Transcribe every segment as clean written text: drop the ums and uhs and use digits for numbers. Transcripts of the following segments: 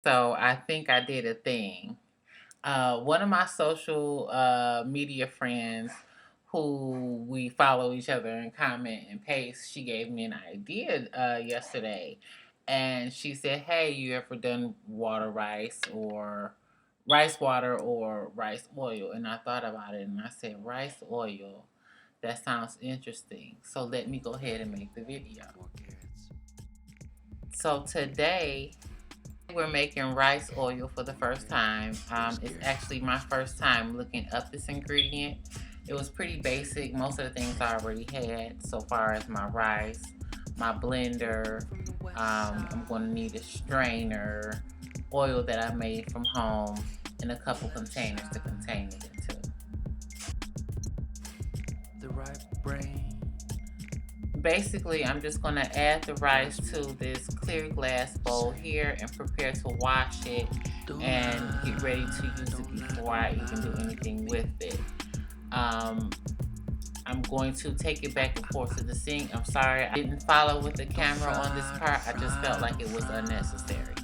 So I think I did a thing. One of my social media friends who we follow each other and comment and paste, she gave me an idea yesterday. And she said, "Hey, you ever done water rice or rice water or rice oil?" And I thought about it and I said, "Rice oil, that sounds interesting. So let me go ahead and make the video." So today we're making rice oil for the first time. It's actually my first time looking up this ingredient. It was pretty basic. Most of the things I already had so far as my rice, my blender. I'm going to need a strainer, oil that I made from home, and a couple containers to contain it into. The right brain. Basically, I'm just going to add the rice to this clear glass bowl here and prepare to wash it and get ready to use it before I even do anything with it. Um, I'm going to take it back and forth to the sink. I'm sorry I didn't follow with the camera on this part. I just felt like it was unnecessary.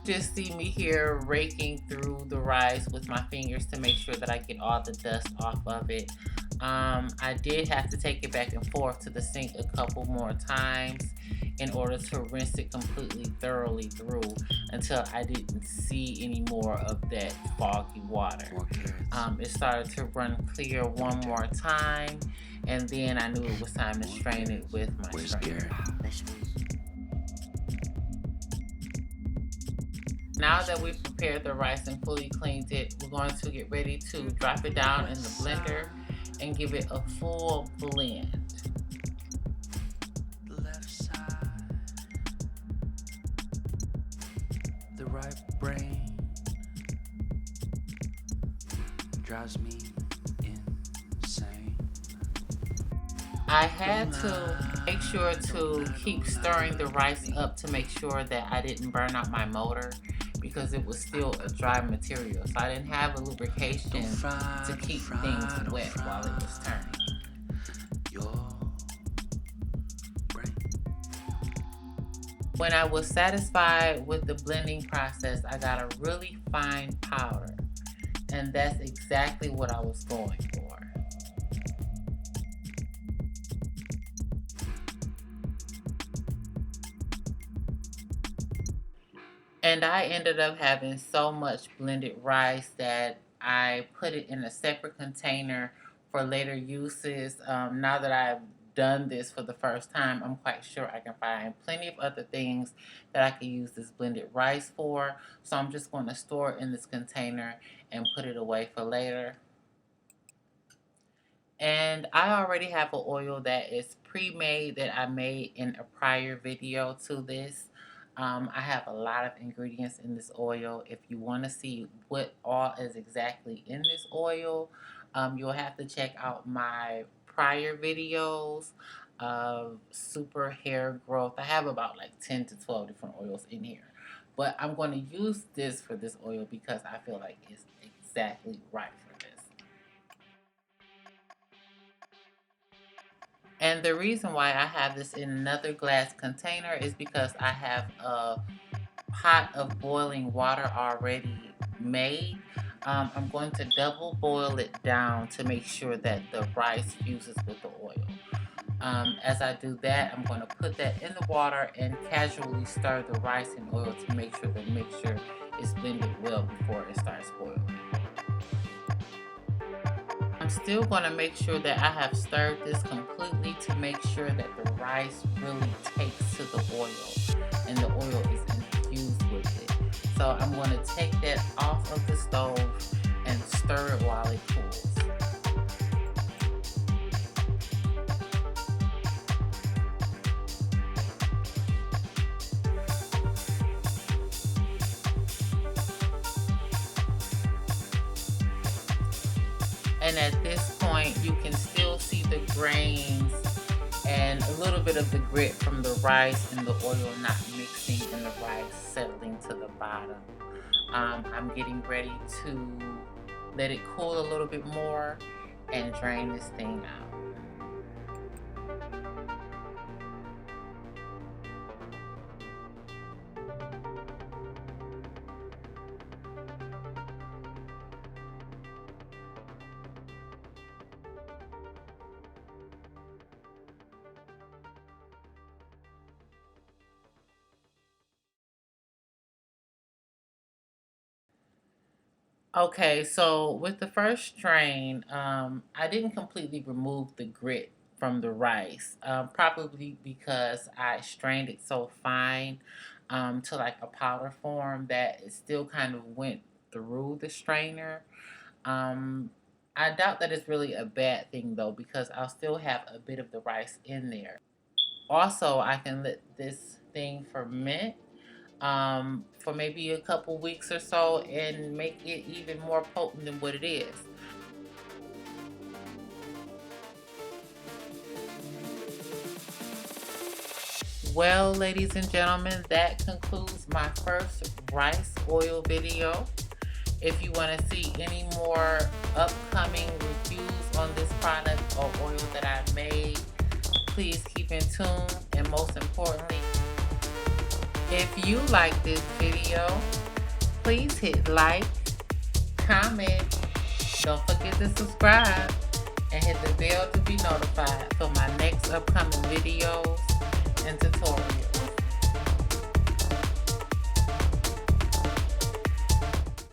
Just see me here raking through the rice with my fingers to make sure that I get all the dust off of it. I did have to take it back and forth to the sink a couple more times in order to rinse it completely thoroughly through until I didn't see any more of that foggy water. It started to run clear one more time, and then I knew it was time to strain it with my strainer. Now that we've prepared the rice and fully cleaned it, we're going to get ready to drop it down in the blender and give it a full blend. The left side, the right brain drives me insane. I had to make sure to keep stirring the rice up to make sure that I didn't burn out my motor, because it was still a dry material. So I didn't have a lubrication to keep things wet while it was turning. When I was satisfied with the blending process, I got a really fine powder. And that's exactly what I was going for. And I ended up having so much blended rice that I put it in a separate container for later uses. Now that I've done this for the first time, I'm quite sure I can find plenty of other things that I can use this blended rice for. So I'm just going to store it in this container and put it away for later. And I already have an oil that is pre-made that I made in a prior video to this. I have a lot of ingredients in this oil. If you want to see what all is exactly in this oil, you'll have to check out my prior videos of super hair growth. I have about like 10 to 12 different oils in here. But I'm going to use this for this oil because I feel like it's exactly right for this. And the reason why I have this in another glass container is because I have a pot of boiling water already made. I'm going to double boil it down to make sure that the rice fuses with the oil. As I do that, I'm going to put that in the water and casually stir the rice and oil to make sure the mixture is blended well before it starts boiling. I'm still going to make sure that I have stirred this completely to make sure that the rice really takes to the oil and the oil is infused with it. So I'm going to take that off of the stove and stir it while it cools. And at this point, you can still see the grains and a little bit of the grit from the rice and the oil not mixing and the rice settling to the bottom. I'm getting ready to let it cool a little bit more and drain this thing out. Okay, so with the first strain, I didn't completely remove the grit from the rice, probably because I strained it so fine to like a powder form that it still kind of went through the strainer. Um, I doubt that it's really a bad thing though, because I'll still have a bit of the rice in there. Also, I can let this thing ferment for maybe a couple weeks or so and make it even more potent than what it is. Well, ladies and gentlemen, that concludes my first rice oil video. If you want to see any more upcoming reviews on this product or oil that I've made, please keep in tune. And most importantly, if you like this video, please hit like, comment, don't forget to subscribe, and hit the bell to be notified for my next upcoming videos and tutorials.